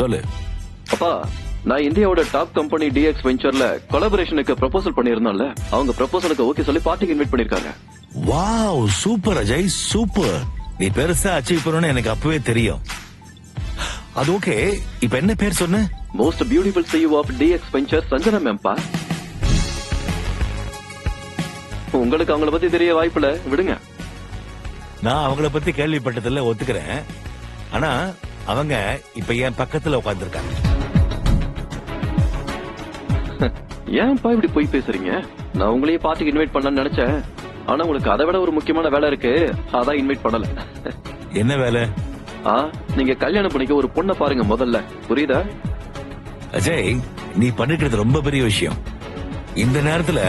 சொல்லு. அப்பா, நான் இந்தியாவோட டாப் கம்பெனி டிஎக்ஸ் வெஞ்சர்ல கொலாபரேஷனுக்கு ப்ரொபோசல் பண்ணிருந்தோம்ல, அவங்க ப்ரொபோசலுக்கு ஓகே சொல்லி பார்ட்டிக்கு இன்வைட் பண்ணிருக்காங்க. Wow, super Ajay, super. நீ பெருசா அச்சீவ் பண்ணணும்னு எனக்கு அப்பவே தெரியும். அது ஓகே. இப்ப என்ன பேர் சொன்ன? Most beautiful CEO of DX venture Sanjana மேம்பா. உங்களுக்கு அவங்கள பத்தி தெரிய வாய்ப்புல விடுங்க. நான் அவங்கள பத்தி கேள்விப்பட்டதில்ல, ஒத்துக்கிறேன். ஆனா அவங்க இப்ப என் பக்கத்துல உட்கார்ந்துருக்காங்க. ஏன்பா இப்படி போய் பேசுறீங்க? நான் உங்களையே பார்ட்டிக்கு இன்வைட் பண்ணலாம்னு நினைச்சேன். ஆனா உங்களுக்கு அதை விட ஒரு முக்கியமான வேலை இருக்கு, அதான் இன்வைட் பண்ணல. என்ன வேலை? நீங்க கல்யாணம் பண்ணிக்க ஒரு பொண்ணை பாருங்க முதல்ல, புரியுதா? அஜய், நீ பண்ணிக்கிறது ரொம்ப பெரிய விஷயம். இந்த நேரத்துல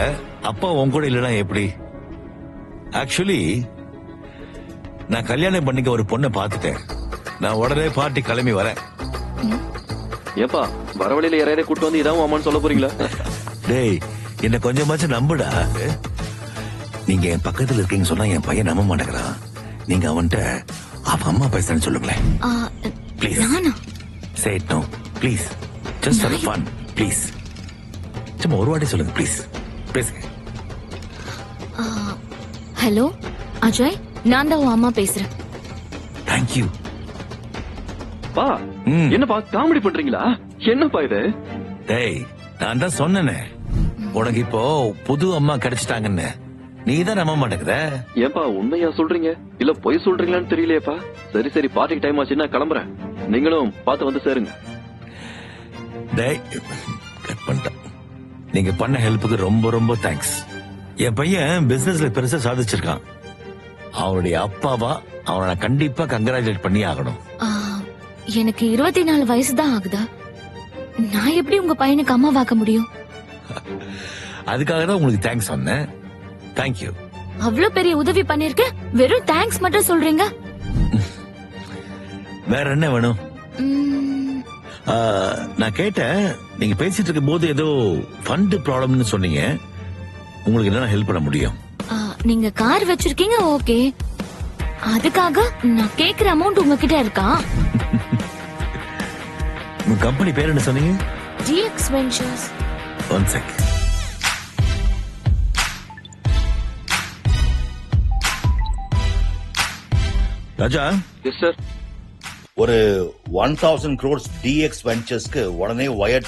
அப்பா உன் கூட இல்லனா எப்படி? ஆக்சுவலி நான் கல்யாணம் பண்ணிக்க ஒரு பொண்ணை பார்த்துட்டேன். நான் உடனே பார்ட்டி கிளம்பி வரேன். ஏப்பா, வர வழியில யாரையாவது கூட்டு வந்து இதான் அம்மான்னு சொல்ல போறீங்களா? டேய், என்ன கொஞ்சமாச்சும் நம்புடா. நீங்க என் பக்கத்துல இருக்கீங்க சொன்னா என் பையன் நம்ப மாட்டேங்கிறான். நீங்க அவன்கிட்ட அவ அம்மா பேசுறேன்னு சொல்லுங்களேன். Please say it no, please. Just for fun, please. சும்மா ஒரு வாட்டி சொல்லுங்க ப்ளீஸ். பேசுங்க. ஹலோ அஜய், நான் தான் உன் அம்மா பேசுறேன். தேங்க்யூ. பா, என்னப்பா காமெடி பண்றீங்களா? என்னப்பா இது? டேய், நான் தான் சொன்னேனே உனக்கு இப்போ புது அம்மா கிடைச்சிட்டாங்கன்னு. நீ தான் நம்ப மாட்டேங்கிற. ஏப்பா, உண்மையா சொல்றீங்க இல்ல பொய் சொல்றீங்களான்னு தெரியலையேப்பா. சரி சரி, பார்ட்டிக்கு டைம் ஆச்சுன்னா கிளம்புறேன். நீங்களும் பார்த்து வந்து சேருங்க. டேய், கட் பண்ணிட்டேன். நீங்க பண்ண ஹெல்ப்புக்கு ரொம்ப ரொம்ப தேங்க்ஸ். என் பையன் பிசினஸ்ல பெருசா சாதிச்சிருக்கான். அவனுடைய அப்பாவா அவனை நான் கண்டிப்பா கங்க்ராச்சுலேட் பண்ணி ஆகணும். எனக்கு 24 வயசு தான் ஆகுதா? நான் எப்படி உங்க பையனுக்கு அம்மா வாக்க முடியும்? அதுக்காக தான் உங்களுக்கு தேங்க்ஸ் சொன்னேன். தேங்க்யூ. அவ்வளவு பெரிய உதவி பண்ணிருக்க, வெறும் தேங்க்ஸ் மட்டும் சொல்றீங்க? வேற என்ன வேணும்? நான் கேட்டேன், நீங்க பேசிட்டு இருக்கும் போது ஏதோ ஃபண்ட் ப்ராப்ளம்னு சொன்னீங்க. உங்களுக்கு என்ன ஹெல்ப் பண்ண முடியும்? நீங்க கார் வச்சிருக்கீங்க, ஓகே. அதுக்காக நான் கேக்குற அமௌண்ட் உங்ககிட்ட இருக்கா? உங்க கம்பெனி பேர் என்ன சொன்னீங்க? DX ventures. One sec. Raja. Yes sir. ஒரு 1000 crores DX Venturesக்கு உடனே வயர்